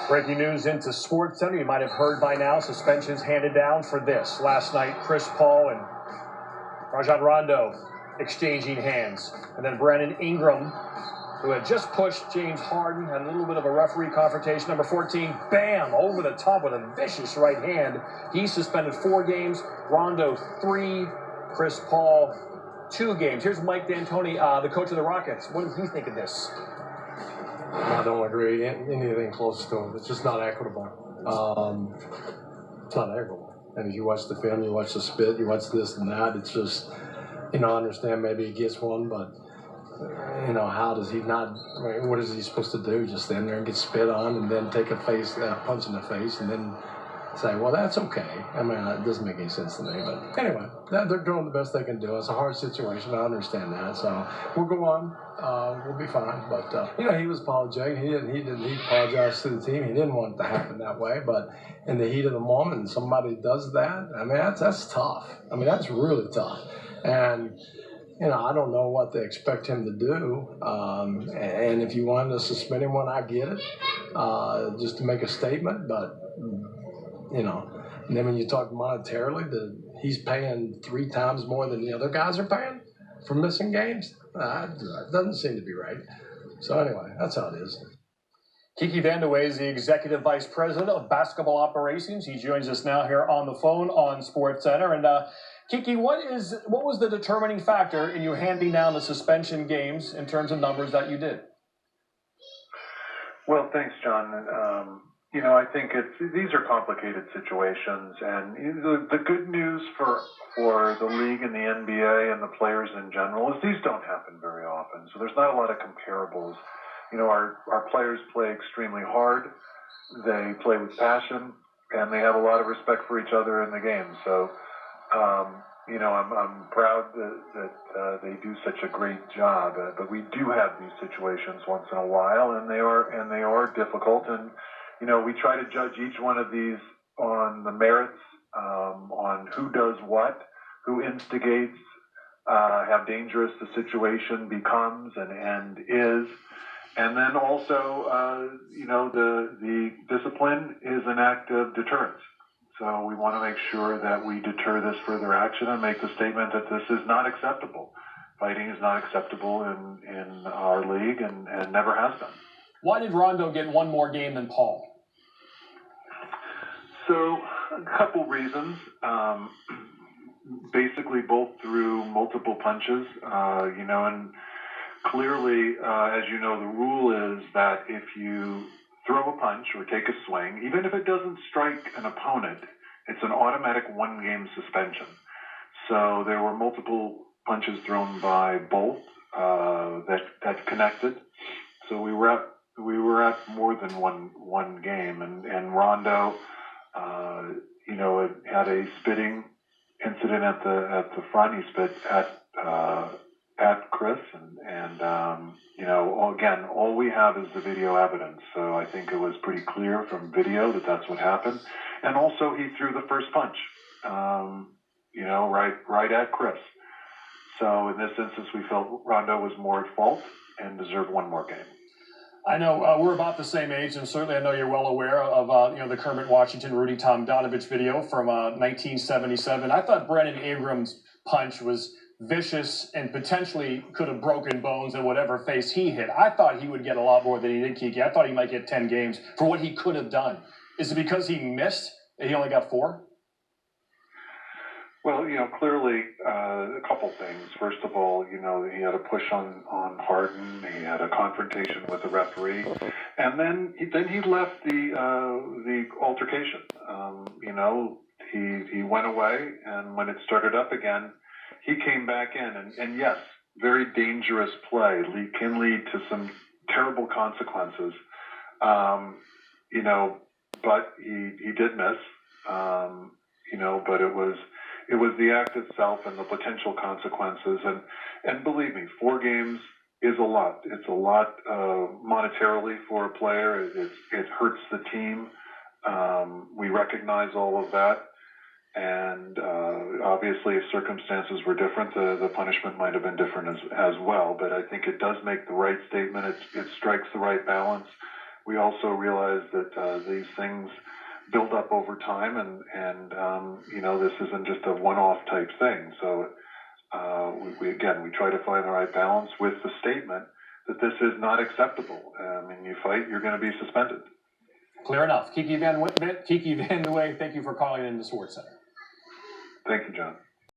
Breaking news into Sports Center. You might have heard by now, suspensions handed down for this. Last night, Chris Paul and Rajon Rondo exchanging hands. And then Brandon Ingram, who had just pushed James Harden, had a little bit of a referee confrontation. Number 14, bam, over the top with a vicious right hand. He's suspended 4 games. Rondo 3. Chris Paul 2 games. Here's Mike D'Antoni, the coach of the Rockets. What does he think of this? I don't agree anything close to it. It's just not equitable. It's not equitable. And if you watch the film, you watch the spit, you watch this and that, it's just, I understand maybe he gets one, but, how does he not, what is he supposed to do? Just stand there and get spit on and then take a punch in the face and then say, well, that's okay. It doesn't make any sense to me. But anyway, they're doing the best they can do. It's a hard situation. I understand that. So we'll go on. We'll be fine. But, he was apologetic. He apologized to the team. He didn't want it to happen that way. But in the heat of the moment, somebody does that, that's tough. That's really tough. And, I don't know what they expect him to do. And if you wanted to suspend him, I get it, just to make a statement. But, and then when you talk monetarily, he's paying 3 times more than the other guys are paying for missing games. It doesn't seem to be right. So anyway, that's how it is. Kiki Vandeweghe is the Executive Vice President of Basketball Operations. He joins us now here on the phone on SportsCenter. And Kiki, what was the determining factor in you handing down the suspension games in terms of numbers that you did? Well, thanks, John. I think these are complicated situations, and the good news for the league and the NBA and the players in general is these don't happen very often. So there's not a lot of comparables. Our players play extremely hard, they play with passion, and they have a lot of respect for each other in the game. So, I'm proud that they do such a great job. But we do have these situations once in a while, and they are difficult. And we try to judge each one of these on the merits, on who does what, who instigates, how dangerous the situation becomes and is. And then also, the discipline is an act of deterrence. So we want to make sure that we deter this further action and make the statement that this is not acceptable. Fighting is not acceptable in our league and never has been. Why did Rondo get 1 more game than Paul? So, a couple reasons. Basically, both through multiple punches, and clearly, as you know, the rule is that if you throw a punch or take a swing, even if it doesn't strike an opponent, it's an automatic 1-game suspension. So there were multiple punches thrown by both that connected. So we were at more than one game, and Rondo, had a spitting incident at the front. He spit at Chris, and again, all we have is the video evidence. So I think it was pretty clear from video that that's what happened. And also, he threw the first punch, right at Chris. So in this instance, we felt Rondo was more at fault and deserved 1 more game. I know we're about the same age, and certainly I know you're well aware of the Kermit Washington, Rudy Tomjanovich video from 1977. I thought Brandon Ingram's punch was vicious and potentially could have broken bones in whatever face he hit. I thought he would get a lot more than he did, Kiki. I thought he might get 10 games for what he could have done. Is it because he missed and he only got 4? Well, clearly a couple things. First of all, he had a push on Harden. He had a confrontation with the referee, and then he left the altercation. He went away, and when it started up again, he came back in, and yes, very dangerous play can lead to some terrible consequences. But he did miss. But it was the act itself and the potential consequences. And believe me, 4 games is a lot. It's a lot monetarily for a player. It hurts the team. We recognize all of that. And obviously, if circumstances were different, the punishment might have been different as well. But I think it does make the right statement. It strikes the right balance. we also realize that these things build up over time, and this isn't just a one-off type thing. So we try to find the right balance with the statement that this is not acceptable. You fight, you're going to be suspended. Clear enough. Kiki Van Wey, thank you for calling in the Sports Center. Thank you, John.